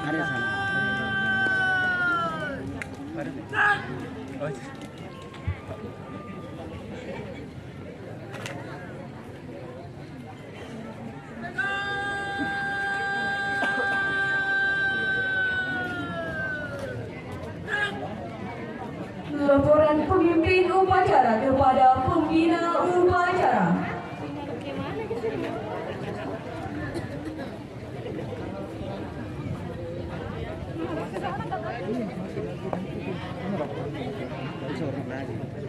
Ada sana. Oh. Laporan pemimpin upacara kepada pembina upacara.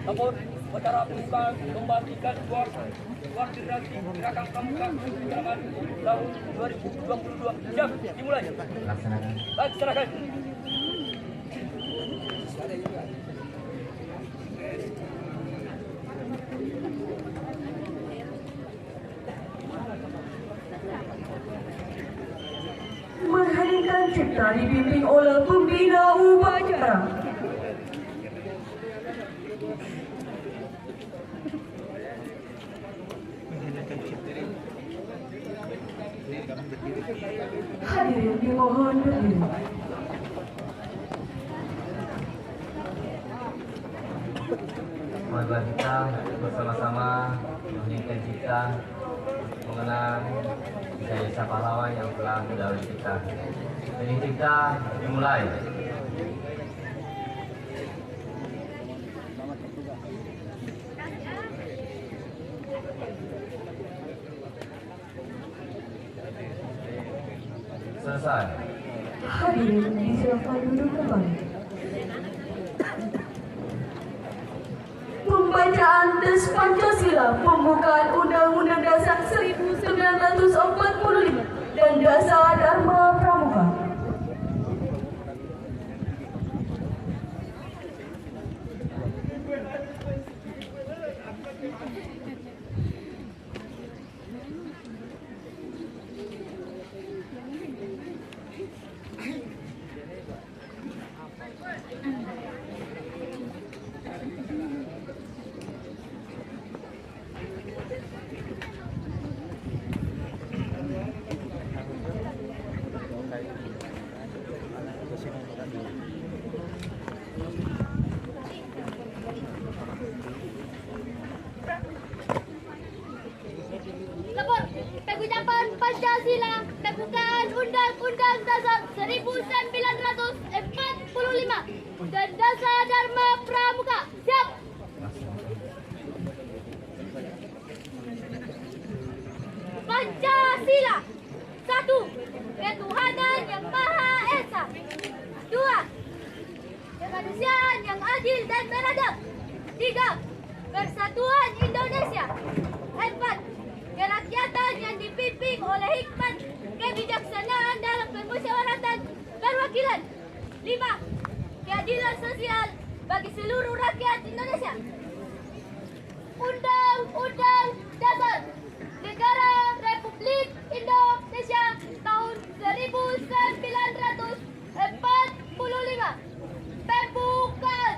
Namun, upacara pembukaan membagikan koordinasi gerakan pramuka penyerangan tahun 2022. Siap, dimulai. Laksanakan. Menghadirkan cipta dibimbing oleh pembina upacara. Hadirin dimohon berdiri. Marilah kita bersama-sama menyanyikan cipta mengenang jasa pahlawan yang telah mendahului kita. Ini cipta dimulai. Selesai. Hadirin disilakan duduk kembali. Pembacaan Tes Pancasila pembukaan Undang-Undang Dasar 1945 dan Dasar Dharma Pramuka. Lapor pengucapan Pancasila pembukaan Undang-Undang Dasar 1945 dan Dasar Dharma Pramuka. Siap. Pancasila. 1. Ketuhanan yang Maha Esa. 2. Kemanusiaan yang adil dan beradab. 3. Persatuan Indonesia. 4. Kerakyatan yang dipimpin oleh hikmat kebijaksanaan dalam permusyawaratan perwakilan. 5. Keadilan sosial bagi seluruh rakyat Indonesia. Undang-Undang Dasar Negara Republik Indonesia tahun 1945 pembukaan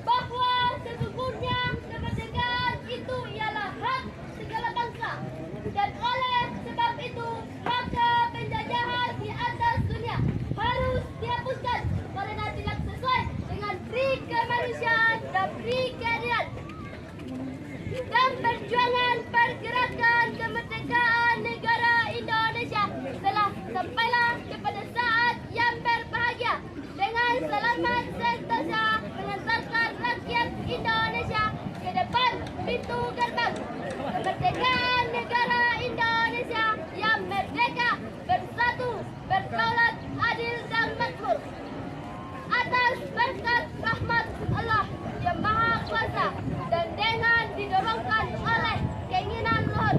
bahwa sesungguhnya kemerdekaan itu ialah hak segala bangsa, dan oleh sebab itu maka penjajahan di atas dunia harus dihapuskan karena tidak sesuai dengan pri kemanusiaan dan pri keadilan. Dan perjuangan pergerakan kemerdekaan negara Indonesia telah sampailah kepada saat yang berbahagia dengan selamat sentosa mengantarkan rakyat Indonesia ke depan pintu gerbang kemerdekaan negara Indonesia yang merdeka, bersatu, berdaulat, adil dan makmur. Atas berkat rahmat Allah yang Maha Kuasa dan dengan didorongkan oleh keinginan luhur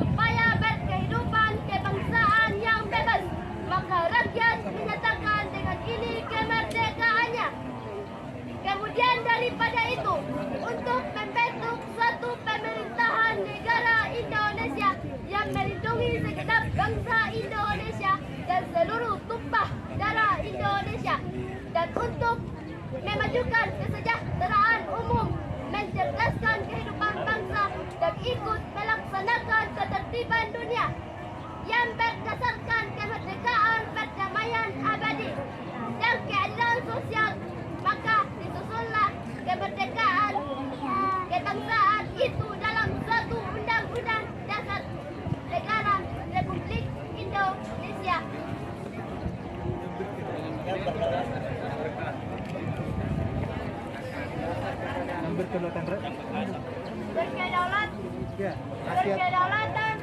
supaya berkehidupan kebangsaan yang bebas, maka rakyat menyatakan dengan ini kemerdekaannya. Kemudian daripada itu, untuk membentuk suatu pemerintahan negara Indonesia yang melindungi segenap bangsa Indonesia dan seluruh tumpah darah Indonesia, dan untuk memajukan kesejahteraan umum, mencerdaskan kehidupan bangsa dan ikut melaksanakan ketertiban dunia yang berdasarkan kemerdekaan, perdamaian abadi berkedaulatan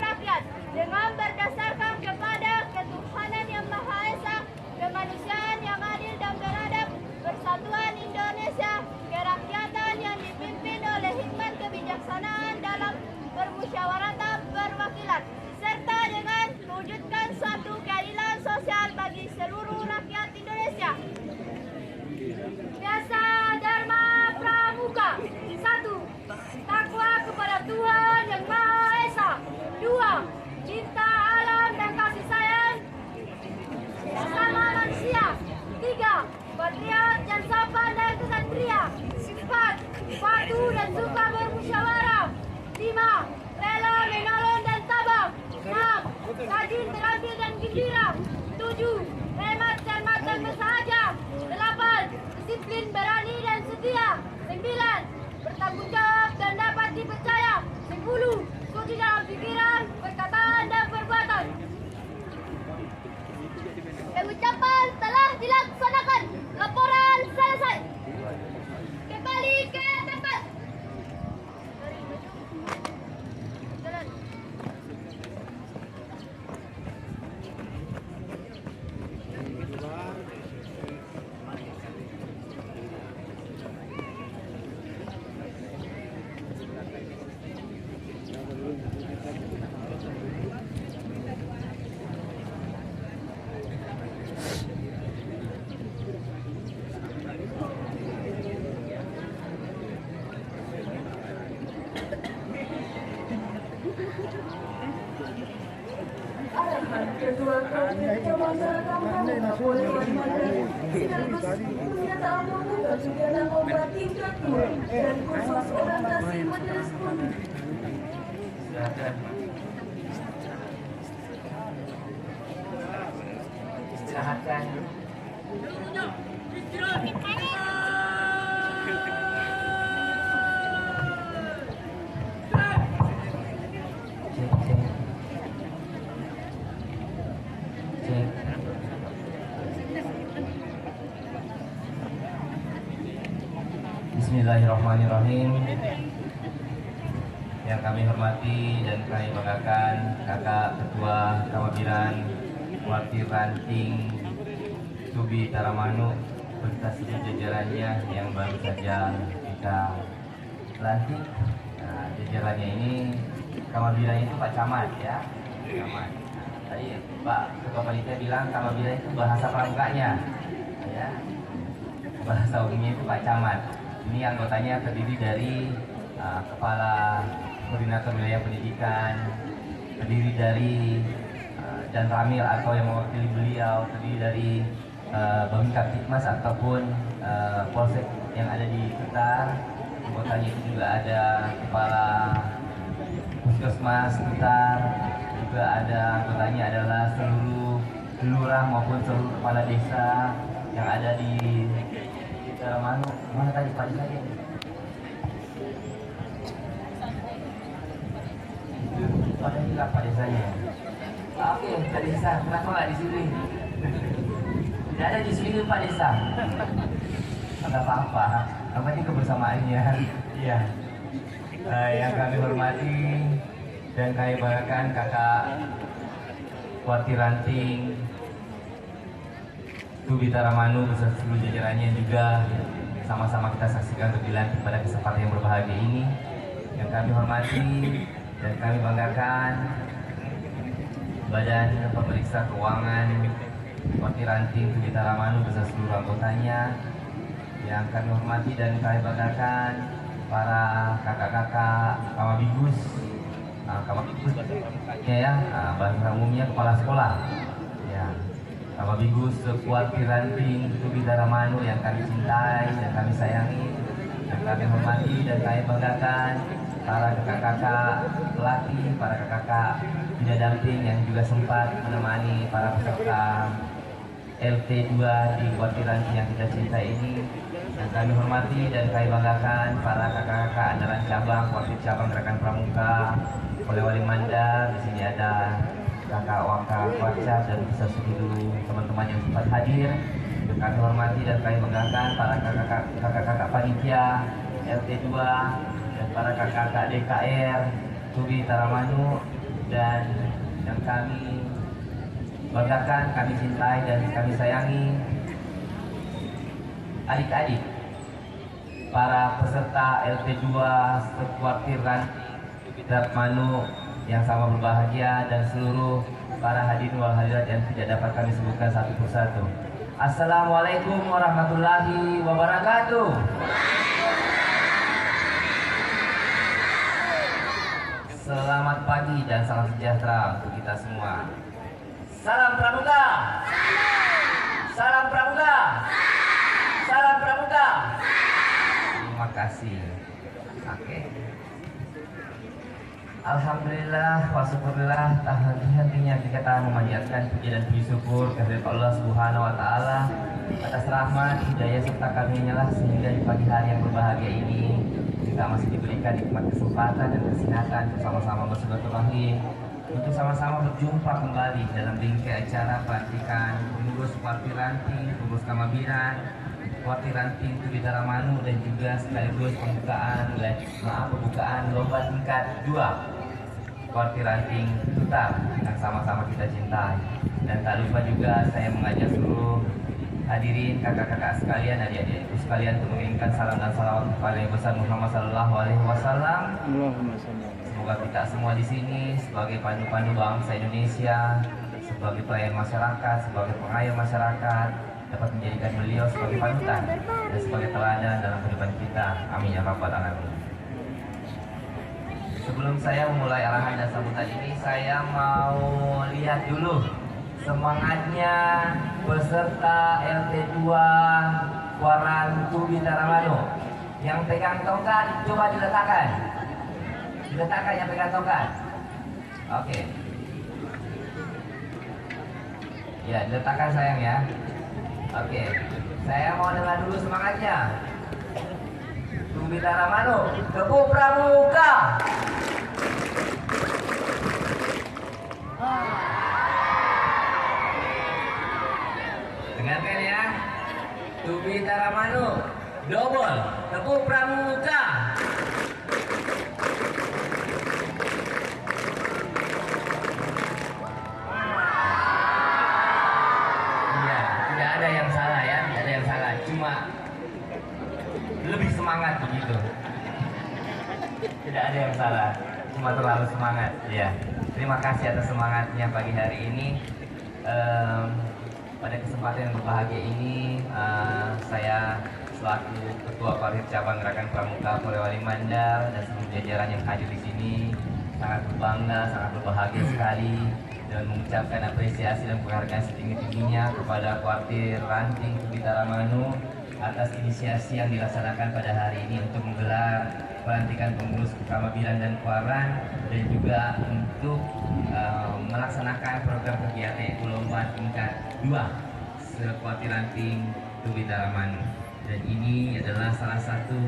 rakyat dengan berdasarkan kepada ketuhanan yang Maha Esa, kemanusiaan yang adil dan beradab, persatuan Indonesia, kerakyatan yang dipimpin oleh hikmat kebijaksanaan dalam permusyawaratan perwakilan, serta dengan mewujudkan suatu keadilan sosial bagi seluruh rakyat Indonesia. Biasa Dharma Pramuka. 1. Takwa kepada Tuhan Yang Maha Esa. 2. Cinta alam dan kasih sayang sesama manusia. 3. Patriot dan sopan dan kesatria. 4. Patuh dan suka bermusyawarah. 5. Rela menolong dan sabar. 6. Rajin terampil dan gembira. 7. Hemat, cermat dan bersahaja. 8. Disiplin, berani dan setia. 9. Bertanggung jawab dan dapat dipercaya. 10. Suci dalam pikiran, perkataan dan perbuatan. Pengucapan telah dilaksanakan. Laporan selesai. Kembali ke tempat. Jalan. Arahan Ketua Kabupaten Kabupaten sekaligus senjata umum dan senjata obat tingkat 2 dan kursus orientasi majelis pun. Silakan. Istirahatkan. Cek. Bismillahirrahmanirrahim. Yang kami hormati dan kami banggakan Kakak Ketua Kamabiran Wakil Ranting Tubi Taramanu beserta seluruh jajarannya yang baru saja kita lantik. Nah, jajarannya ini Kamabiran itu Pak Camat ya, Camat. Tadi Pak Ketua Panitia bilang Kamabiran itu bahasa pramukanya, ya. Bahasa umumnya itu Pak Camat. Ini anggotanya terdiri dari Kepala Koordinator Wilayah Pendidikan, terdiri dari Dan Ramil atau yang mewakili beliau, terdiri dari Babin Kaptipmas ataupun Polsek yang ada di Kutar. Anggotanya itu juga ada Kepala Puskesmas Kutar, juga ada anggotanya adalah seluruh lurah maupun seluruh kepala desa yang ada di mana tadi Pak Desa? Ada hilang Pak Desanya. Oke, Pak Desa, kenapa nggak di sini? Tidak ada di sini Pak Desa. Ada apa-apa, yang penting kebersamaannya. Iya. Yang kami hormati dan kami banggakan Kakak Wakil Ranting Tubi Taramanu beserta seluruh jajarannya juga sama-sama kita saksikan untuk dilantik pada kesempatan yang berbahagia ini. Yang kami hormati dan kami banggakan Badan Pemeriksa Keuangan Wakil Ranting Tubi Taramanu beserta seluruh anggotanya. Yang kami hormati dan kami banggakan para kakak-kakak Kamabigus, Kamabigus ya, bahasa umumnya kepala sekolah. Ya. Kamabigus Wakil Ranting Tubi Taramanu yang kami cintai dan kami sayangi dan kami hormati dan kami banggakan para kakak-kakak lelaki, para kakak tidak damping yang juga sempat menemani para peserta LT2 di Wakil Ranting yang kita cintai ini. Dan kami hormati dan kami banggakan para kakak-kakak andalan cabang, wakil cabang Gerakan Pramuka, Polewali Mandar. Di sini ada Kakak Waka Waca dan bisa seluruh teman-teman yang sempat hadir. Kami hormati dan kami banggakan para kakak-kakak panitia LT2 dan para kakak-kakak DKR Tubi Taramanu dan yang kami banggakan, kami cintai dan kami sayangi, adik-adik para peserta LT2 sekuartir Ranting Taramanu yang sama berbahagia dan seluruh para hadirin wal hadirat yang tidak dapat kami sebutkan satu persatu. Assalamualaikum warahmatullahi wabarakatuh. Selamat pagi dan salam sejahtera untuk kita semua. Salam Pramuka. Salam Pramuka. Salam Pramuka. Terima kasih. Oke. Alhamdulillah wa syukurillah, tak henti-hentinya kita memanjatkan puji dan puji syukur kehadirat Allah Subhanahu wa taala atas rahmat, hidayah serta karunia-Nya sehingga di pagi hari yang berbahagia ini kita masih diberikan nikmat kesempatan dan kesehatan untuk sama-sama bersilaturahim, untuk sama-sama berjumpa kembali dalam bingkai acara pelantikan pengurus Kuartir Ranting, pengurus Kamabiran, Kuartir Ranting Tubi Taramanu dan juga sekaligus pembukaan lomba tingkat 2 Kuartir Ranting Tutar yang sama-sama kita cintai. Dan tak lupa juga saya mengajak seluruh hadirin, kakak-kakak sekalian, adik-adikku sekalian untuk mengirimkan salam dan salawat kepada Yang Besar Muhammad Sallallahu Alaihi Wasallam. Semoga kita semua di sini sebagai pandu-pandu bangsa Indonesia, sebagai pelayan masyarakat, sebagai pengayom masyarakat, dapat menjadikan beliau sebagai panutan dan sebagai teladan dalam kehidupan kita. Amin ya rabbal alamin. Sebelum saya memulai arahan dan sambutan ini, saya mau lihat dulu semangatnya peserta LT2 Kuarang Tubi Taramanu. Yang pegang tongkat coba diletakkan. Diletakkan yang pegang tongkat. Oke. Ya, diletakkan sayang ya. Oke. Saya mau dengar dulu semangatnya. Tubi Taramanu, Teguh Pramuka. Dengarkan ya, Tubi Taramanu, double, Teguh Pramuka. Iya, tidak ada yang salah ya, tidak ada yang salah, cuma lebih semangat begitu. Tidak ada yang salah, cuma terlalu semangat. Ya, terima kasih atas semangatnya pagi hari ini. Pada kesempatan yang berbahagia ini, saya selaku Ketua Parhit Cabang Gerakan Pramuka Polewali Mandar dan seluruh jajaran yang hadir di sini sangat berbangga, sangat berbahagia sekali dan mengucapkan apresiasi dan penghargaan setinggi-tingginya kepada Kuartir Ranting Tubi Taramanu atas inisiasi yang dilaksanakan pada hari ini untuk menggelar pelantikan pengurus Kamabiran dan Kuarang dan juga untuk melaksanakan program kegiatan yaitu lomba tingkat 2 Kuartir Ranting Tubi Taramanu. Dan ini adalah salah satu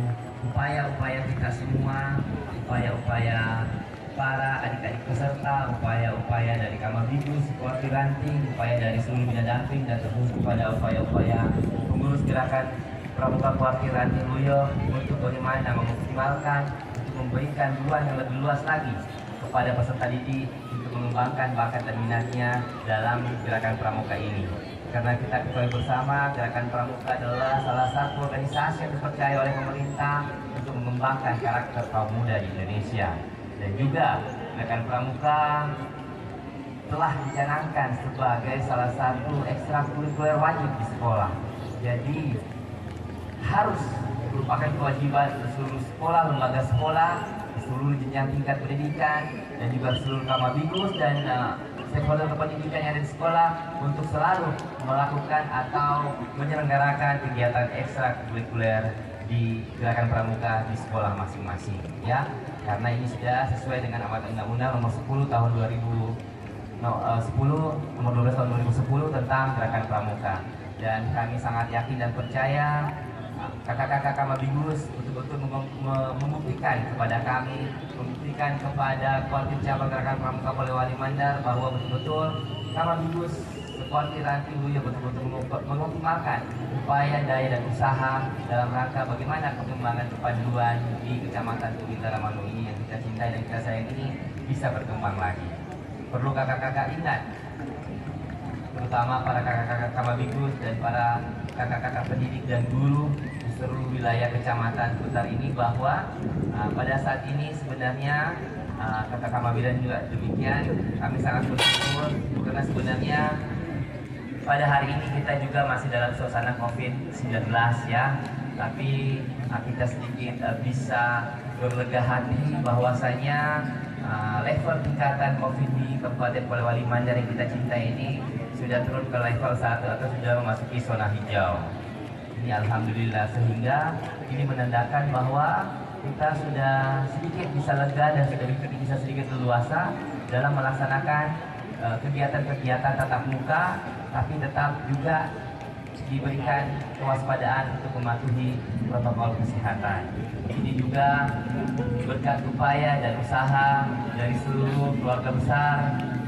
upaya-upaya kita semua, upaya-upaya para adik-adik peserta, upaya-upaya dari Kamabigus, Kuartir Ranting, upaya dari seluruh bina damping dan terus kepada upaya-upaya pengurus gerakan Pramuka Kuartir Ranting Luyo untuk bagaimana mengoptimalkan, untuk memberikan ruang yang lebih luas lagi kepada peserta didik untuk mengembangkan bakat dan minatnya dalam gerakan pramuka ini. Karena kita ketahui bersama, gerakan pramuka adalah salah satu organisasi yang dipercaya oleh pemerintah untuk mengembangkan karakter kaum muda di Indonesia. Dan juga gerakan pramuka telah dicanangkan sebagai salah satu ekstrakurikuler wajib di sekolah. Jadi harus merupakan kewajiban seluruh sekolah, lembaga sekolah, seluruh jenjang tingkat pendidikan dan juga seluruh Kamabigus dan stakeholder kependidikan yang ada di sekolah untuk selalu melakukan atau menyelenggarakan kegiatan ekstrakurikuler di gerakan pramuka di sekolah masing-masing, ya. Karena ini sudah sesuai dengan amanat Undang-Undang Nomor 10 Tahun 2010 Nomor 12 Tahun 2010 tentang gerakan pramuka. Dan kami sangat yakin dan percaya kakak-kakak Kamabigus betul-betul membuktikan kepada kami, membuktikan kepada Kuartir Cabang Gerakan Pramuka Polewali Mandar bahwa betul-betul Kamabigus Seperti Ranting Luya betul-betul mengoptimalkan upaya daya dan usaha dalam rangka bagaimana pengembangan kepanduan di Kecamatan Tubi Taramanu ini yang kita cintai dan kita sayang ini bisa berkembang lagi. Perlu kakak-kakak ingat, terutama para kakak-kakak Kamabikus dan para kakak-kakak pendidik dan guru di seluruh wilayah Kecamatan Kutar ini, bahwa pada saat ini sebenarnya kakak Kamabiran juga demikian, kami sangat bersyukur karena sebenarnya pada hari ini kita juga masih dalam suasana COVID-19 ya, tapi kita sedikit bisa berlega hati bahwasanya level tingkatan COVID di Kabupaten Polewali Mandar yang kita cintai ini sudah turun ke level 1 atau sudah memasuki zona hijau. Ini alhamdulillah, sehingga ini menandakan bahwa kita sudah sedikit bisa lega dan sudah bisa sedikit leluasa dalam melaksanakan kegiatan-kegiatan tatap muka, tapi tetap juga diberikan kewaspadaan untuk mematuhi protokol kesehatan. Ini juga berkat upaya dan usaha dari seluruh keluarga besar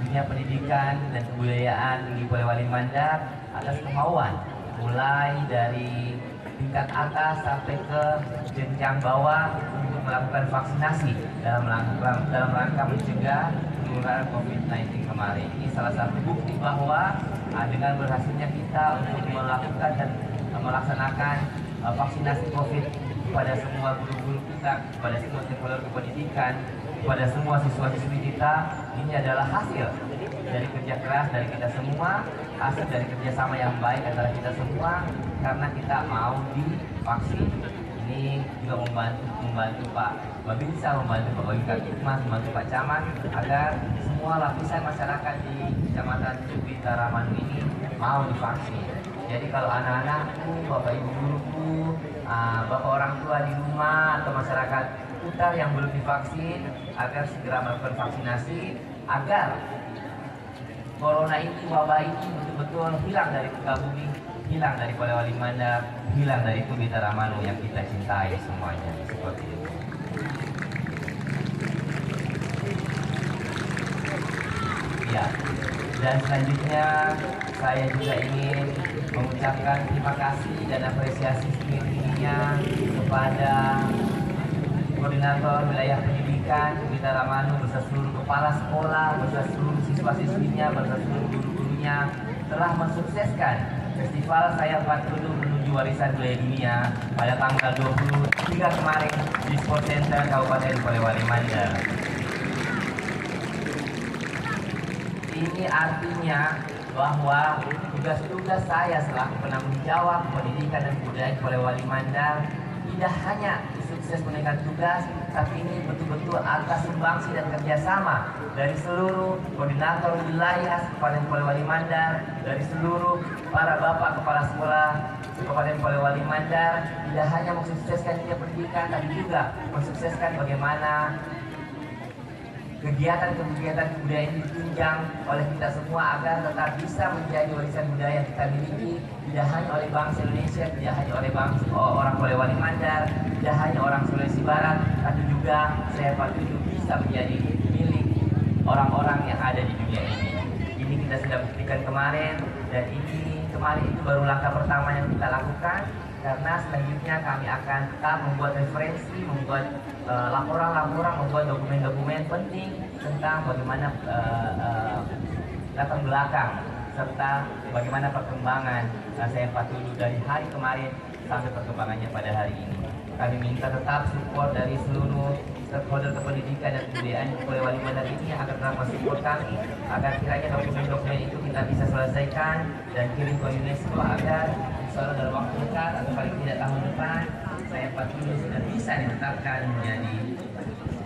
dunia pendidikan dan kebudayaan di Polewali Mandar atas kemauan mulai dari tingkat atas sampai ke jenjang bawah untuk melakukan vaksinasi dalam rangka mencegah penularan COVID-19 kemarin. Ini salah satu bukti bahwa dengan berhasilnya kita untuk melakukan dan melaksanakan vaksinasi COVID kepada semua guru-guru kita, kepada semua stakeholder kependidikan, kepada semua siswa-siswi kita, ini adalah hasil dari kerja keras dari kita semua, hasil dari kerjasama yang baik antara kita semua, karena kita mau divaksin. Ini juga membantu Pak Babinsa, membantu Pak Babinsa, membantu Pak Camat agar semua lapisan masyarakat di Kecamatan Tubi Taramanu ini mau divaksin. Jadi kalau anak-anakku, bapak ibu guruku, bapak orang tua di rumah atau masyarakat Kutar yang belum divaksin, agar segera melakukan vaksinasi agar corona ini, wabah ini betul-betul hilang dari muka bumi, hilang dari Polewali Mandar, hilang dari Tubi Taramanu yang kita cintai semuanya. Seperti itu. Ya, dan selanjutnya saya juga ingin mengucapkan terima kasih dan apresiasi setinggi-tingginya kepada Koordinator Wilayah Pendidikan Tubi Taramanu beserta seluruh kepala sekolah, beserta seluruh siswa-siswinya, beserta seluruh guru-gurunya telah mensukseskan Festival Sayap Patulu menuju Warisan Budaya Dunia pada tanggal 23 kemarin di Sport Center Kabupaten Polewali Mandar. Ini artinya bahwa tugas-tugas saya selaku penanggung jawab pendidikan dan kebudayaan Polewali Mandar tidak hanya sukses menunaikan tugas, tapi ini betul-betul atas sumbangsi dan kerjasama dari seluruh koordinator wilayah Kabupaten Polewali Mandar, dari seluruh para bapak kepala sekolah Kabupaten Polewali Mandar, tidak hanya mensukseskan dunia pendidikan, tapi juga mensukseskan bagaimana kegiatan-kegiatan kebudayaan ditunjang oleh kita semua agar tetap bisa menjadi warisan budaya yang kita miliki, tidak hanya oleh bangsa Indonesia, tidak hanya oleh bangsa orang Polewali Mandar, tidak hanya orang Sulawesi Barat, tapi juga Sayap Patulu bisa menjadi milik orang-orang yang ada di dunia ini. Ini kita sudah buktikan kemarin, dan ini kemarin itu baru langkah pertama yang kita lakukan, karena selanjutnya kami akan tetap membuat referensi, membuat laporan-laporan, membuat dokumen-dokumen penting tentang bagaimana latar belakang serta bagaimana perkembangan Sayap Patulu dari hari kemarin sampai perkembangannya pada hari ini. Kami minta tetap support dari seluruh stakeholder kependidikan dan kebudayaan Polewali Mandar ini agar tetap mensupport kami, agar kiranya dokumen-dokumen itu kita bisa selesaikan dan kirim ke UNESCO agar insya dalam waktu dekat atau paling tidak tahun depan Sayap Patulu sudah bisa ditetapkan menjadi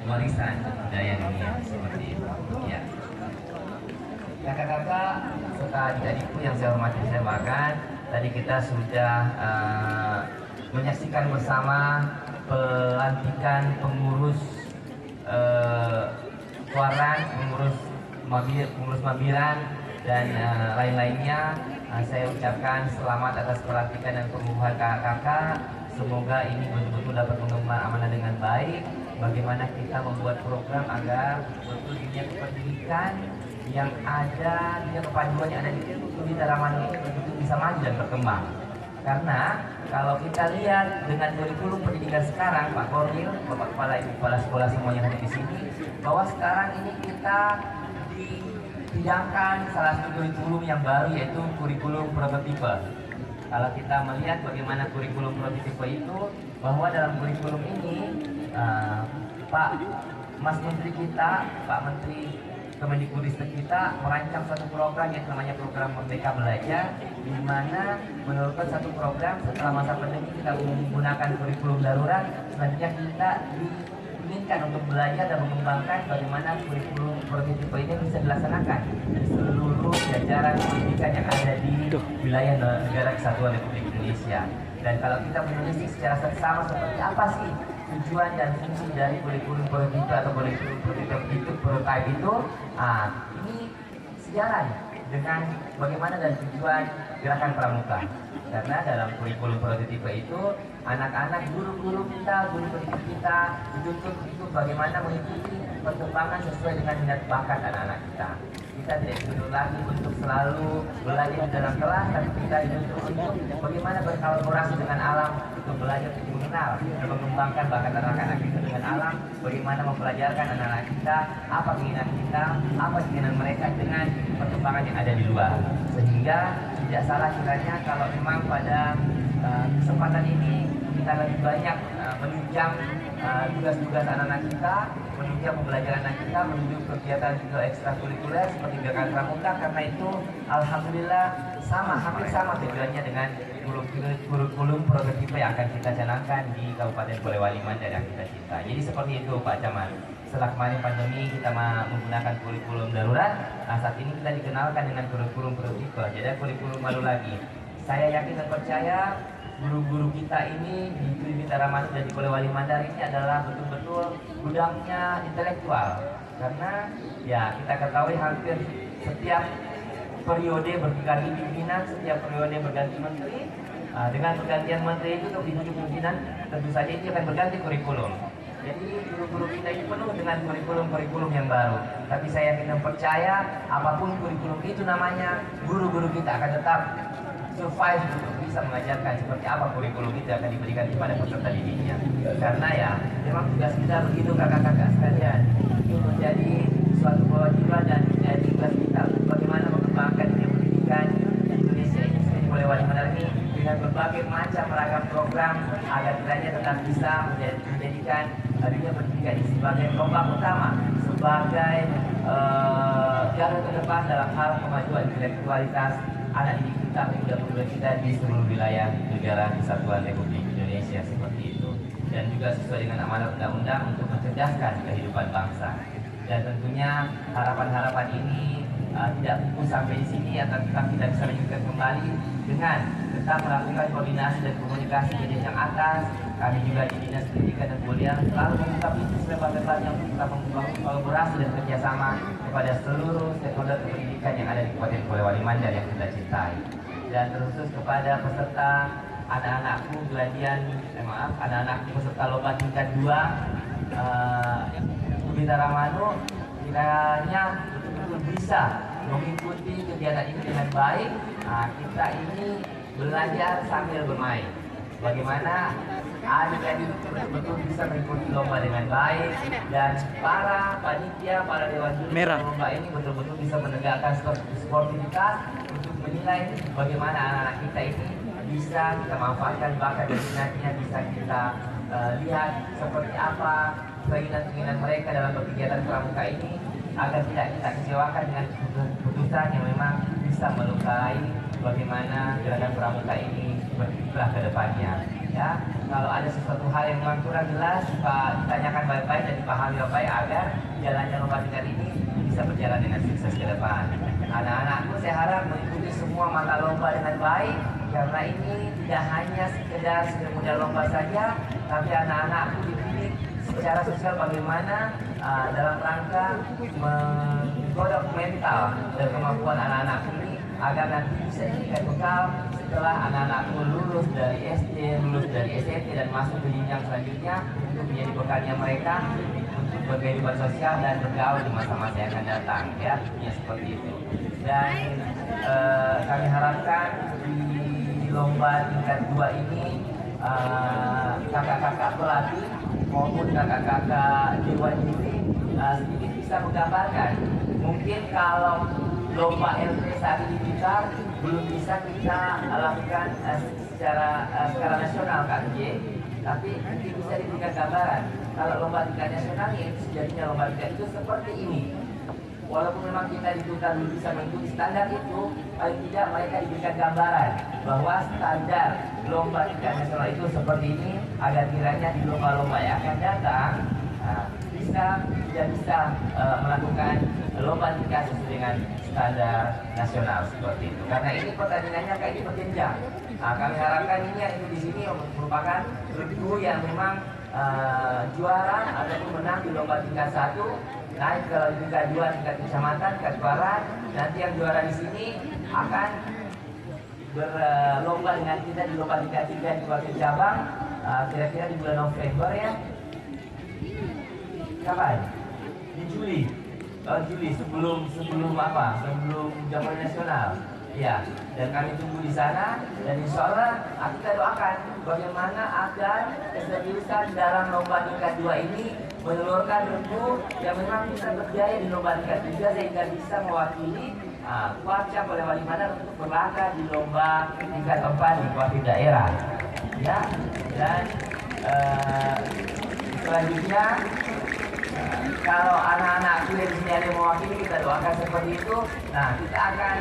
warisan budaya dunia seperti itu. Ya. Kakak-kakak serta adik-adikku yang saya hormati dan saya banggakan, tadi kita sudah menyaksikan bersama pelantikan pengurus Kuaran, pengurus Mabiran dan lain-lainnya. Saya ucapkan selamat atas pelantikan dan pengukuhan kakak-kakak. Semoga ini betul-betul dapat mengemban amanah dengan baik. Bagaimana kita membuat program agar betul dunia pendidikan yang ada, dia kepaduan yang ada di Turi Taramanu ini betul-betul bisa maju dan berkembang. Karena kalau kita lihat dengan kurikulum pendidikan sekarang, Pak Korwil, Bapak Kepala Ibu Kepala Sekolah semuanya yang ada di sini, bahwa sekarang ini kita dihidangkan salah satu kurikulum yang baru, yaitu kurikulum prototipe. Kalau kita melihat bagaimana kurikulum prototipe itu, bahwa dalam kurikulum ini Pak Mas Menteri kita, Pak Menteri Kemendikbudristek kita merancang satu program yang namanya program Merdeka Belajar, di mana menurutkan satu program setelah masa pandemi kita menggunakan kurikulum darurat, selanjutnya kita diinginkan untuk belajar dan mengembangkan bagaimana kurikulum prototipe ini bisa dilaksanakan di seluruh jajaran pendidikan yang ada di wilayah negara Kesatuan Republik Indonesia. Dan kalau kita menelisik secara seksama seperti apa sih tujuan dan fungsi dari kurikulum prototipe atau kurikulum prototipe itu, ini sejalan dengan bagaimana dan tujuan gerakan pramuka. Karena dalam kurikulum prototipe itu anak-anak, guru-guru kita, guru pendidik kita dituntut untuk bagaimana mengikuti perkembangan sesuai dengan minat bakat anak-anak kita. Kita tidak dituntut lagi untuk selalu belajar dalam kelas, tapi kita dituntut untuk bagaimana berkolaborasi dengan alam, untuk belajar untuk mengenal dan mengembangkan bakat anak-anak kita dengan alam, bagaimana mempelajarkan anak-anak kita apa keinginan kita, apa keinginan mereka dengan perkembangan yang ada di luar. Sehingga tidak salah kiranya kalau memang pada kesempatan ini kita lebih banyak menunjang tugas-tugas anak-anak kita, menunjang pembelajaran anak kita, menuju kegiatan juga ekstrakurikuler seperti gerakan pramuka, karena itu alhamdulillah hampir sama tujuannya dengan kurikulum prototipe yang akan kita canangkan di Kabupaten Polewali Mandar yang kita cinta. Jadi seperti itu Pak Camat. Setelah kemarin pandemi kita menggunakan kurikulum darurat, saat ini kita dikenalkan dengan kurikulum prototipe. Jadi kurikulum baru lagi. Saya yakin dan percaya guru-guru kita ini di Turi Taramanu dan di Polewali Mandar ini adalah betul-betul gudangnya intelektual. Karena ya kita ketahui hampir setiap periode berganti pimpinan, setiap periode berganti menteri. Dengan pergantian menteri itu untuk ditunjuk pimpinan, tentu saja itu akan berganti kurikulum. Jadi guru-guru kita ini penuh dengan kurikulum-kurikulum yang baru. Tapi saya yakin dan percaya apapun kurikulum itu namanya, guru-guru kita akan tetap survive untuk bisa mengajarkan seperti apa kurikulum itu akan diberikan kepada peserta didiknya. Karena ya memang tugas kita begitu kakak-kakak sekalian, itu menjadi suatu kewajiban dan menjadi tugas kita untuk bagaimana mengembangkan dunia pendidikan di Indonesia ini seperti Polewali Mandar ini dengan berbagai macam ragam program agar kiranya tetap bisa menjadikan dunia pendidikan ini sebagai tombak utama, sebagai garda terdepan dalam hal kemajuan intelektualitas anak didik kita, pemuda-pemuda kita di seluruh wilayah negara Kesatuan Republik Indonesia seperti itu. Dan juga sesuai dengan amanat undang-undang untuk mencerdaskan kehidupan bangsa. Dan tentunya harapan-harapan ini tidak fokus sampai di sini, akan tetap kita bisa lanjutkan kembali dengan tetap melakukan koordinasi dan komunikasi di jenjang atas. Kami juga di Dinas Pendidikan dan Kebudayaan selalu membuka pintu selebar-lebarnya untuk kita membangun kolaborasi dan kerjasama kepada seluruh stakeholder pendidikan yang ada di Kabupaten Polewali Mandar yang kita cintai. Dan terkhusus kepada peserta anak-anakku anak-anakku peserta lomba tingkat 2 Turi Taramanu, kiranya betul-betul bisa mengikuti kegiatan ini dengan baik. Kita ini belajar sambil bermain. Bagaimana adik-adik betul-betul bisa mengikuti lomba dengan baik, dan para panitia, para dewan juri lomba ini betul-betul bisa menegakkan sportivitas untuk menilai bagaimana anak-anak kita ini bisa kita manfaatkan bakat dan minatnya, bisa kita lihat seperti apa keinginan-keinginan mereka dalam berkegiatan pramuka ini, agar tidak kita kecewakan dengan keputusan yang memang bisa melukai bagaimana gerakan pramuka ini berkiprah ke depannya. Ya, kalau ada sesuatu hal yang memang kurang jelas, ditanyakan baik-baik dan dipahami baik-baik agar jalannya lomba tingkat ini bisa berjalan dengan sukses ke depan. Anak-anakku saya harap mengikuti semua mata lomba dengan baik, karena ini tidak hanya sekedar modal lomba saja, tapi anak-anakku dididik secara sosial bagaimana dalam rangka menggodok mental dan kemampuan anak-anakku ini agar nanti bisa dijadikan bekal setelah anak-anakku lulus dari SD, lulus dari SMP dan masuk ke jenjang selanjutnya, untuk menjadi bekalnya mereka untuk berkehidupan sosial dan bergaul di masa-masa yang akan datang, ya seperti itu. Dan kami harapkan di lomba tingkat 2 ini kakak-kakak pelatih maupun kakak-kakak dewan juri sedikit bisa menggambarkan. Mungkin kalau lomba LT saat ini kita belum bisa kita lakukan secara nasional Kak J, tapi mungkin bisa diberikan gambaran kalau lomba tingkat nasional itu sejatinya lomba tingkat itu seperti ini. Walaupun memang kita dituntut bisa mengikuti standar itu, paling tidak mereka diberikan gambaran bahwa standar lomba tingkat nasional itu seperti ini, agar kiranya di lomba-lomba yang akan datang tidak bisa melakukan lomba tingkat sesuai dengan standar nasional seperti itu. Karena ini pertandingannya kayak ini berjenjang. Kami harapkan ini yang di sini merupakan regu yang memang juara ataupun menang di lomba tingkat 1, naik ke tingkat 2, tingkat kecamatan, tingkat kelurahan. Nanti yang juara di sini akan berlomba dengan kita di lomba tingkat 3 di Kabupaten Cabang, kira-kira di bulan November ya. Kapan? Di Juli. Juli sebelum Jambore Nasional. Ya, dan kami tunggu di sana dan insya Allah kita doakan bagaimana agar keseriusan dalam lomba tingkat 2 ini menelurkan regu yang memang bisa berjaya di lomba tingkat 3 sehingga bisa mewakili Kuarcap oleh Wali Mandar untuk berlaga di lomba tingkat 4 di Kabupaten daerah. Ya, dan selanjutnya kalau anak-anak kuliah di sini ada yang mewakili, kita doakan seperti itu. Nah, kita akan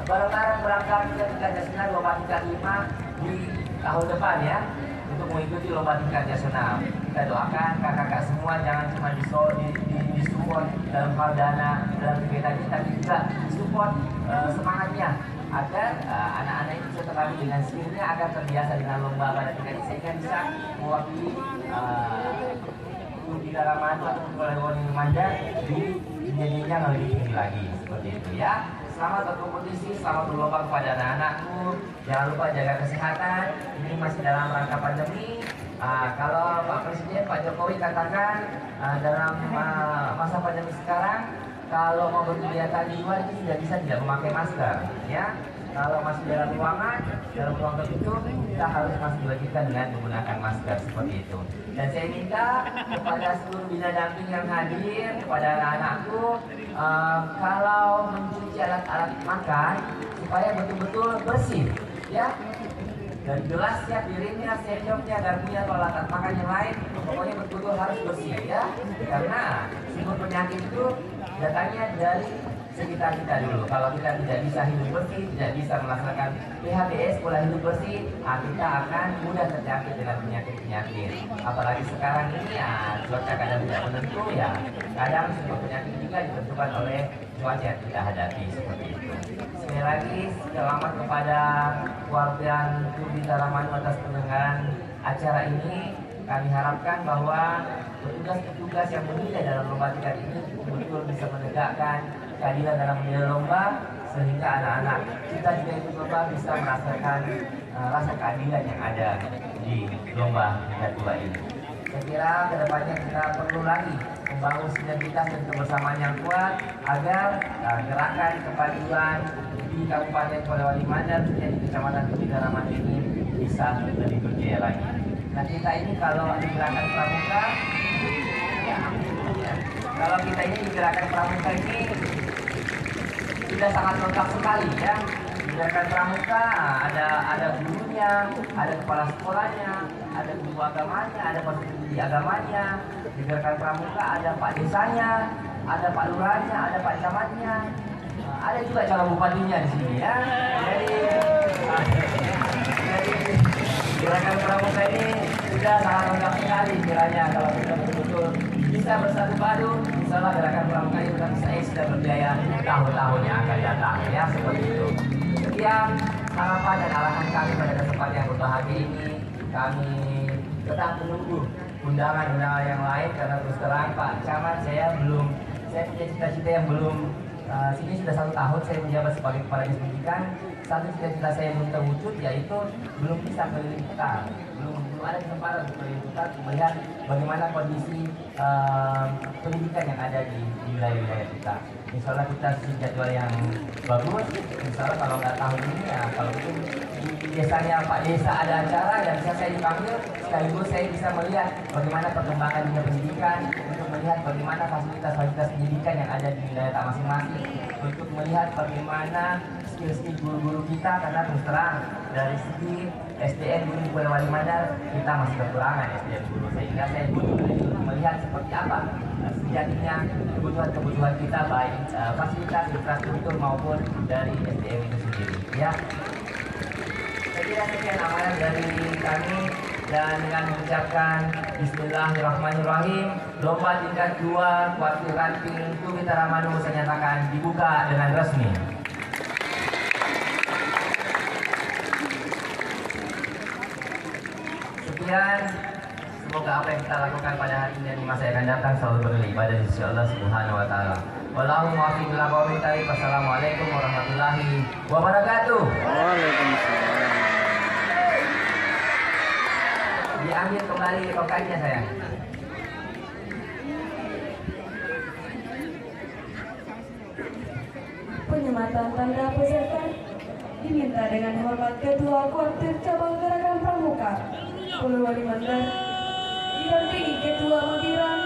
bareng-bareng berangkat ke tingkat nasional lomba tingkat 5 di tahun depan ya, untuk mengikuti lomba tingkat nasional. Kita doakan kakak-kakak semua jangan cuma disupport dalam hal dana, dalam kegiatan kita juga disupport semangatnya agar anak-anak ini bisa terlatih dengan skillnya, agar terbiasa dengan lomba pada tingkat ini sehingga bisa mewakili di dalam manfaat atau Wali Mandar di jenjang yang lebih tinggi lagi seperti itu ya. Selamat berkompetisi, selamat berlomba kepada anak-anakku. Jangan lupa jaga kesehatan. Ini masih dalam rangka pandemi. Kalau Pak Presiden, Pak Jokowi katakan dalam masa pandemi sekarang, kalau mau berkegiatan di luar itu tidak memakai masker, ya. Kalau masih dalam ruangan tertutup, kita harus masih diwajibkan dengan menggunakan masker seperti itu. Dan saya minta kepada seluruh bina damping yang hadir, kepada anak-anakku, kalau mencuci alat-alat makan supaya betul-betul bersih, ya. Dan gelas siap, piringnya, sendoknya, garpunya, atau alat makan yang lain, pokoknya betul-betul harus bersih, ya. Karena sumber penyakit itu datangnya dari sekitar kita dulu. Kalau kita tidak bisa hidup bersih, tidak bisa melaksanakan PHBS pola hidup bersih, kita akan mudah terjangkit dengan penyakit-penyakit. Apalagi sekarang ini cuaca kadang tidak menentu ya. Kadang sumber penyakit juga ditentukan oleh cuaca yang kita hadapi seperti itu. Sekali lagi selamat kepada keluarga Kurdi Taramanu atas penyelenggaraan acara ini. Kami harapkan bahwa petugas-petugas yang menilai dalam lomba tingkat ini betul-betul bisa menegakkan keadilan dalam menilai lomba, sehingga anak-anak kita juga ikut lomba bisa merasakan rasa keadilan yang ada di lomba tingkat 2 ini. Saya kira kedepannya kita perlu lagi membangun sinergitas dan kebersamaan yang kuat agar gerakan kepaduan di Kabupaten Polewali Mandar di Kecamatan Kurdi Taramanu ini bisa lebih berjaya lagi. Nah, kita ini kalau di gerakan pramuka, kalau kita ini di gerakan pramuka ini sudah sangat lengkap sekali ya. Di gerakan pramuka ada gurunya, ada kepala sekolahnya, ada guru agamanya, ada petinggi agamanya. Di gerakan pramuka ada pak desanya, ada pak lurahnya, ada pak camatnya, ada juga calon bupatinya di sini ya. Jadi gerakan pramuka ini sudah sangat lengkap sekali kiranya kalau kita betul-betul bisa bersatu padu. Insyaallah gerakan pramuka ini sudah berjaya tahun-tahun yang akan datang ya, seperti itu. Sekian harapan dan arahan kami pada kesempatan yang berbahagia ini. Kami tetap menunggu undangan-undangan yang lain karena terus terang Pak Camat saya punya cita-cita yang belum. Sini sudah 1 tahun saya menjabat sebagai kepala dinas pendidikan. satu cita-cita saya belum terwujud, yaitu belum bisa keliling kota, belum ada kesempatan untuk keliling kota melihat bagaimana kondisi pendidikan yang ada di wilayah-wilayah kita. Insya Allah kita susun jadwal yang bagus. Insya Allah kalau nggak tahun ini ya kalau mungkin di desanya Pak Desa ada acara yang bisa saya dipanggil, sekaligus saya bisa melihat bagaimana perkembangan dunia pendidikan, untuk melihat bagaimana fasilitas-fasilitas pendidikan yang ada di wilayah masing-masing, untuk melihat bagaimana skill-skill guru-guru kita, karena terus terang dari segi SDM guru di Pulau Wali Mandar kita masih kekurangan SDM guru, sehingga saya butuh untuk melihat seperti apa sejatinya kebutuhan kita, baik fasilitas infrastruktur maupun dari SDM itu sendiri. Ya, saya kira sekian amalan dari kami, dan dengan mengucapkan Bismillahirrahmanirrahim, lomba tingkat 2 kuartil ranting Tumita Ramanu saya nyatakan dibuka dengan resmi. Sekian, semoga apa yang kita lakukan pada hari ini dan di masa yang akan datang selalu berlimpah dari sisi Allah Subhanahu wa taala. Wallahu muwaffiq ila aqwamit thoriq. Wassalamualaikum warahmatullahi wabarakatuh. Waalaikumsalam. Diambil kembali tongkatnya sayang. Penyematan tanda peserta diminta dengan hormat Ketua Kuartir Cabang Gerakan Pramuka Pulau Wali Mandar didampingi Ketua Mabiran,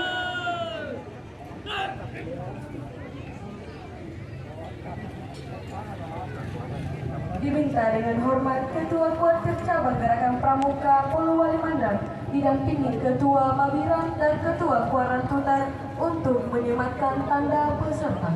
diminta dengan hormat Ketua Kuartir Cabang Gerakan Pramuka Pulau Wali Mandar didampingi Ketua Mabiran dan Ketua Kuarantutan untuk menyematkan tanda peserta.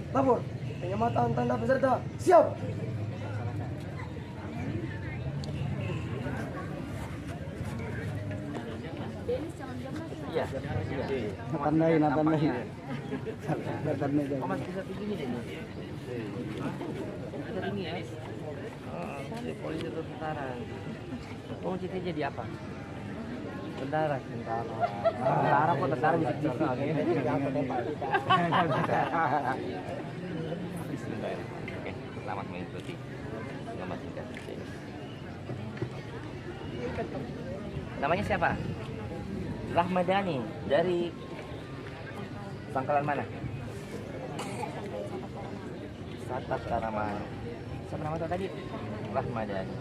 Lapor, penyematan tanda peserta, siap. Iya. Tandai. Tandai. Oh, masih bisa begini deh. Bisa begini ya. Polisi atau tentara. Oh, cita jadi apa? Tentara. Tentara kok tentara bisa Bismillah. Oke, selamat mengikuti. Selamat singkat. Namanya siapa? Rahmadani dari pangkalan mana? Satat Taraman. Siapa nama tadi? Rahmadani.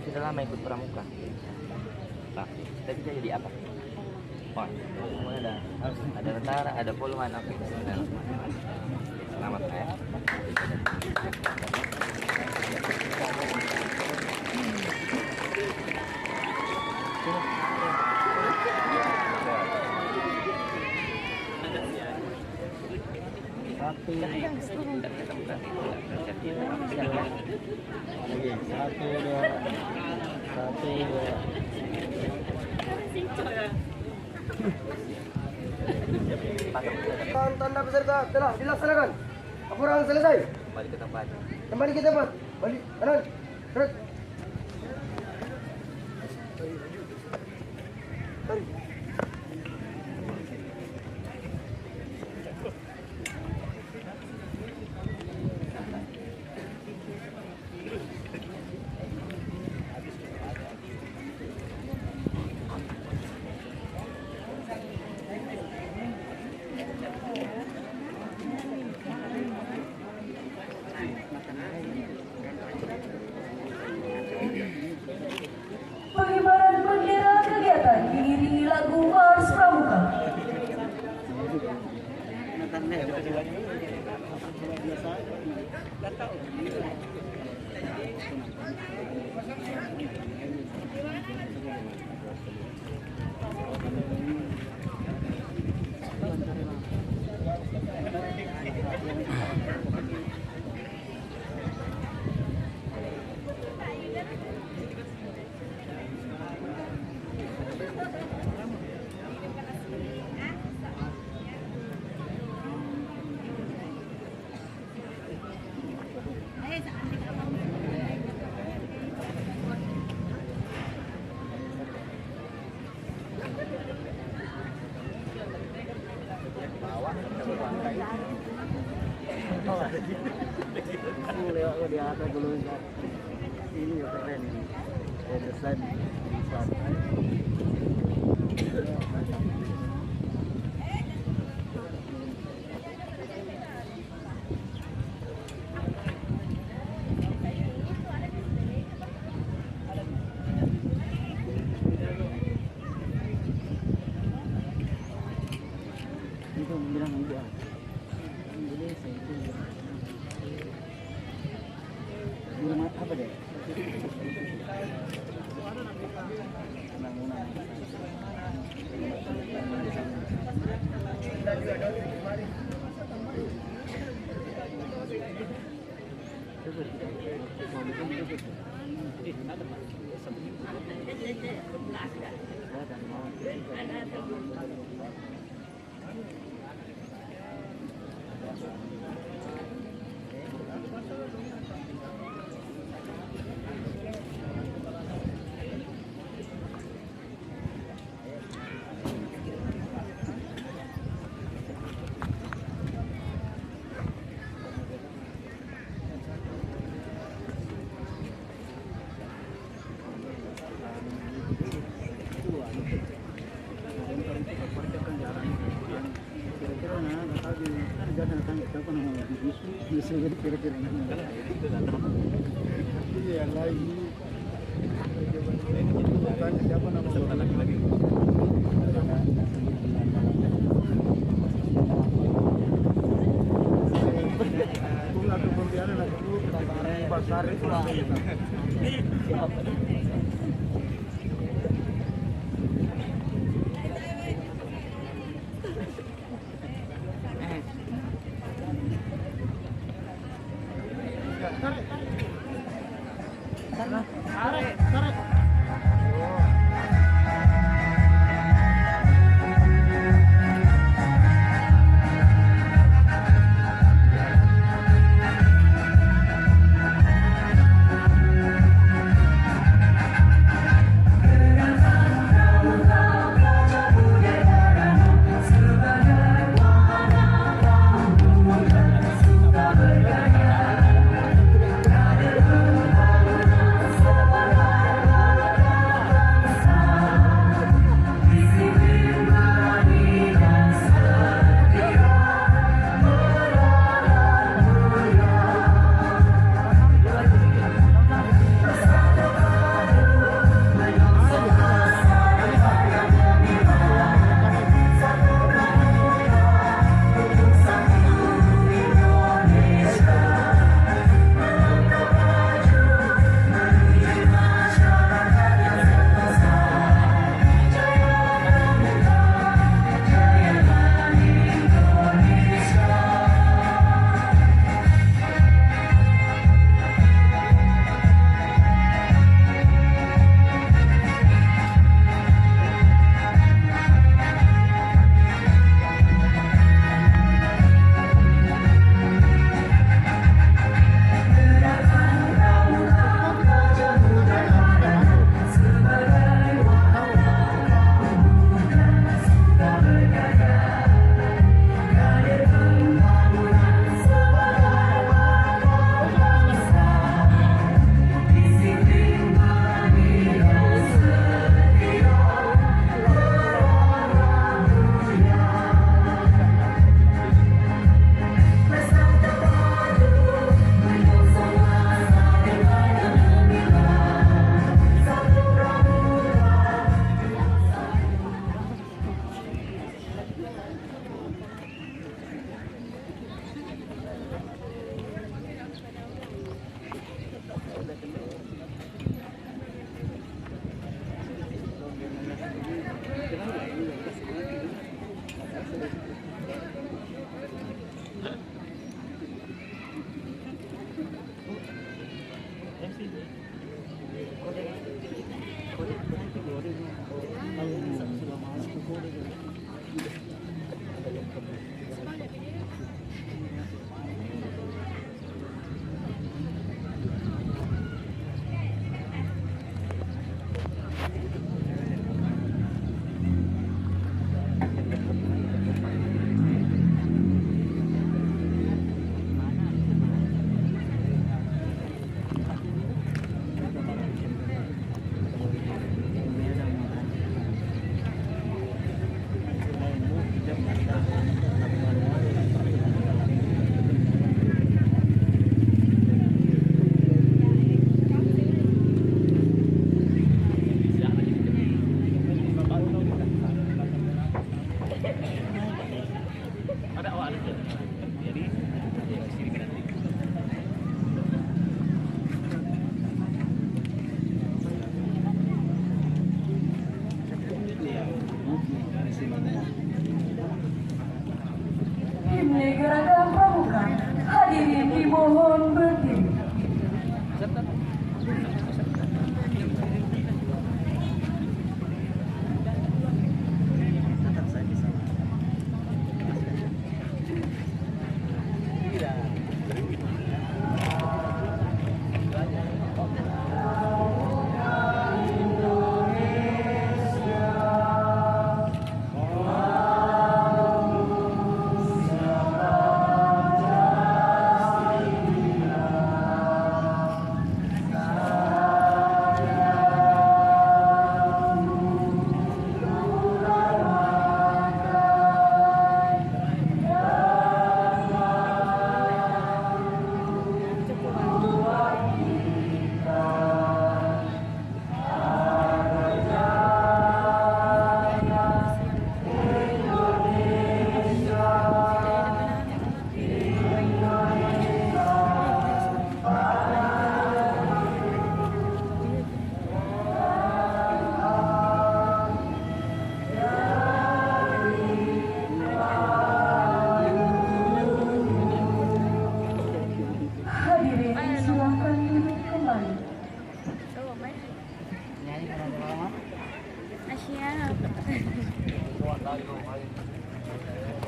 Sudah lama ikut pramuka. Nah, kita jadi apa? Oh, semua ada tentara, ada poluan, oke. Selamat ya. Satu. Lagi. 1, 2. Tanda peserta telah dilaksanakan. Laporan selesai. Kembali ke tempat. Kembali ke tempat. Balik kanan. Terus.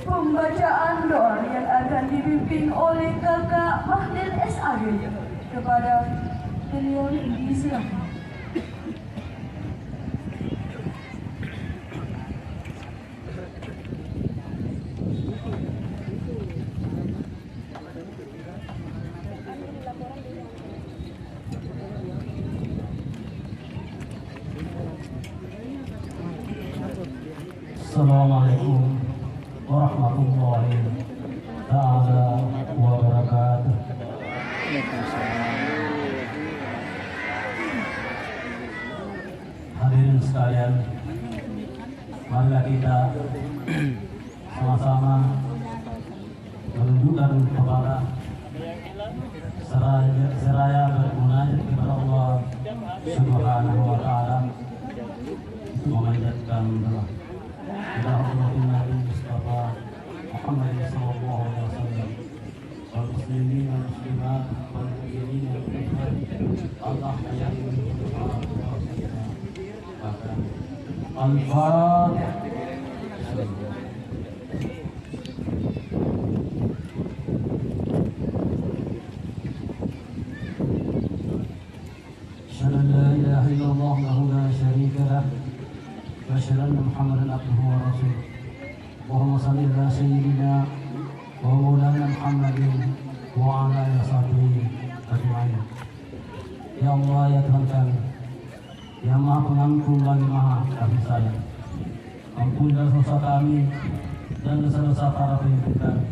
Pembacaan doa yang akan dipimpin oleh Kakak Mahdil SAG kepada beliau disilakan. Assalamualaikum warahmatullahi ta'ala wabarakatuh. Hadirin sekalian, marilah kita sama-sama menundukkan kepala seraya bermunajat kepada Allah Subhanahu wa Ta'ala, memanjatkan doa. Allahumma Nabi Mustafa Muhammad sallallahu alaihi wasallam wal muslimin wal muslimat wal mu'minin wal mu'minat Allah hayati Al-Fatihah. Asyhadu an la ilaha illallah wahdahu la syarika lah وأشهد أن محمدا عبده ورسوله اللهم صل على سيدنا ومولانا محمد وعلى آله وصحبه أجمعين. Ya Allah, ya Tuhan kami yang Maha Pengampun lagi Maha Kasih Sayang, ampunilah dosa kami dan dosa-dosa para pemimpin kami.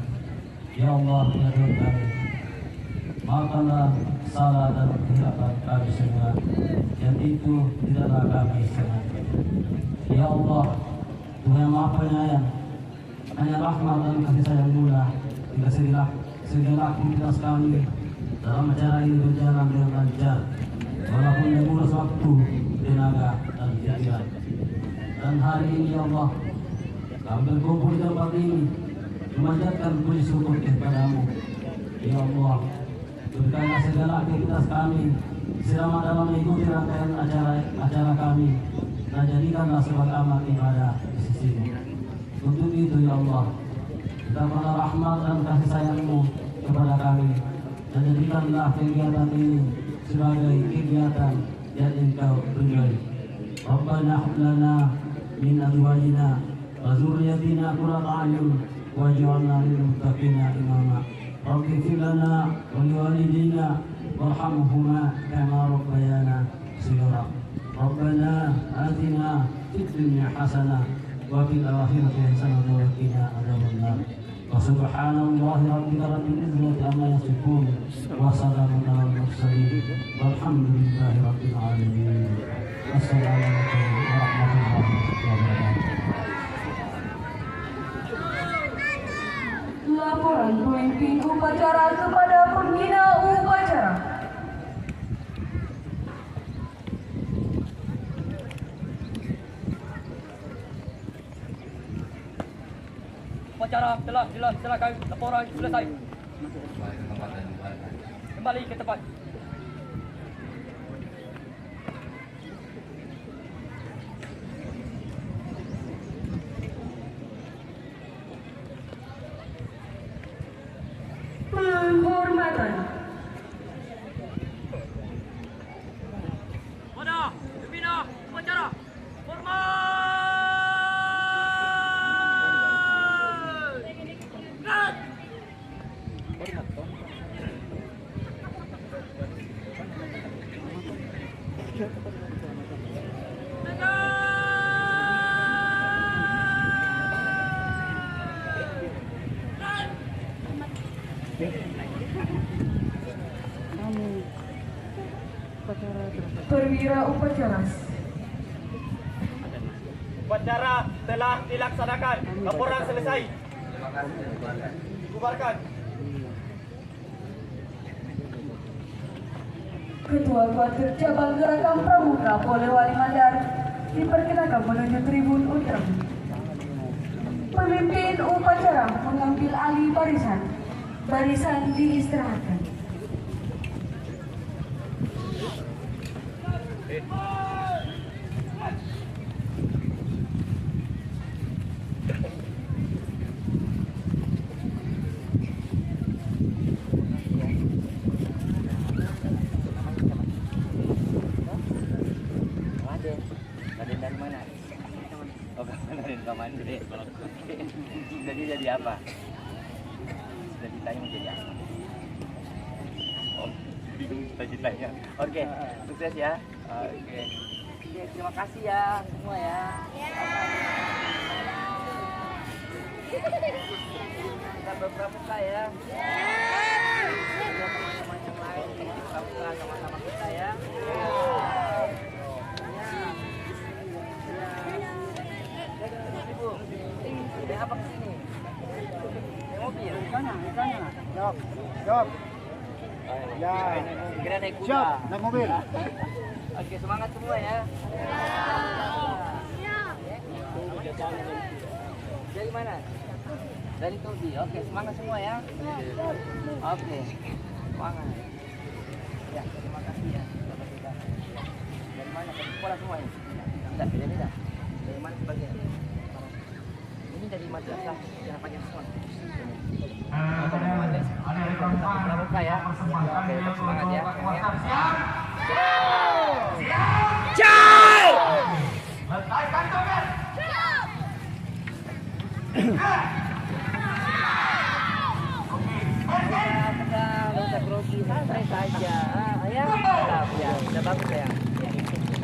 Ya Allah, ya Tuhan kami, maafkanlah salah dan kesilapan kami semua yang itu tidaklah kami sengaja. Ya Allah, Tuhan yang Maha Penyayang, hanya rahmat dan kasih sayang mula hingga segala aktivitas kami dalam acara ini berjalan dengan lancar, walaupun menguras waktu, tenaga, dan pikiran. Dan hari ini ya Allah, kami berkumpul di tempat ini memanjatkan puji syukur kepadamu. Ya Allah, berikanlah segala aktivitas kami selama dalam mengikuti rangkaian acara kami, dan jadikanlah sebagai amal ibadah di sisimu. Untuk itu ya Allah, limpahkanlah rahmat dan kasih sayang-Mu kepada kami, dan jadikanlah kegiatan ini sebagai kegiatan yang Engkau ridhai. Rabbana hab lana min azwajina wa dzurriyyatina qurrata a'yun waj'alna lil muttaqina imama. Rabbi ighfir lana wa liwalidina warhamhuma kama rabbayana shighara. Rabbana atina fid dunya hasanah wa fil akhirati hasanah wa qina adzabannar. Wa subhanallahi rabbil izzati amma yasifun wa salamun alal mursalin walhamdulillahi rabbil alamin. Assalamualaikum warahmatullahi wabarakatuh. Laporan pemimpin upacara kepada pembina upacara. Upacara telah dilaksanakan, laporan selesai. Kembali ke tempat. Penghormatan. Pada pembina upacara, hormat. Perwira upacara. Upacara telah dilaksanakan, laporan selesai. Bubarkan. Ketua Kuartir Cabang Gerakan Pramuka Polewali Mandar diperkenakan menuju tribun utara. Pemimpin upacara mengambil alih barisan. Barisan diistirahatkan. Dari mana? Oh, dari Kamandre. Jadi apa? Sudah ditanya mau jadi apa? Oh, bingung cita-citanya. Oke, sukses ya. Oke. Oke, terima kasih ya semua ya. Kita berpramuka ya. Teman-teman yang lain berpramuka sama-sama kita ya. Ibu, naik apa kesini? Naik mobil? Di sana. Jawab. Ya. Kira naik kuda. Siap, naik mobil. Oke, semangat semua ya. Dari mana? Dari Tobi. Oke, semangat semua ya. Oke, semangat. Ya, terima kasih ya. Dari mana? Dari sekolah semua ya? Tidak, beda-beda. Dari mana sebagian? Ini dari madrasah yang panjang semua. Pramuka ya. Oke, tetap semangat ya. Kita grogi santai saja. Ya, tetap ya. Sudah bagus ya.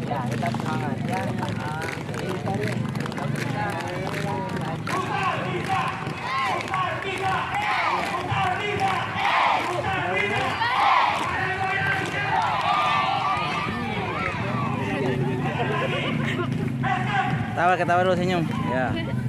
Ya, tetap semangat ya. Ketawa dulu, senyum. Ya. Terima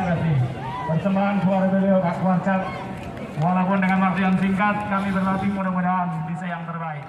kasih. Persembahan suara beliau Kak Kuarcat. Walaupun dengan waktu yang singkat, kami berlatih mudah-mudahan bisa yang terbaik.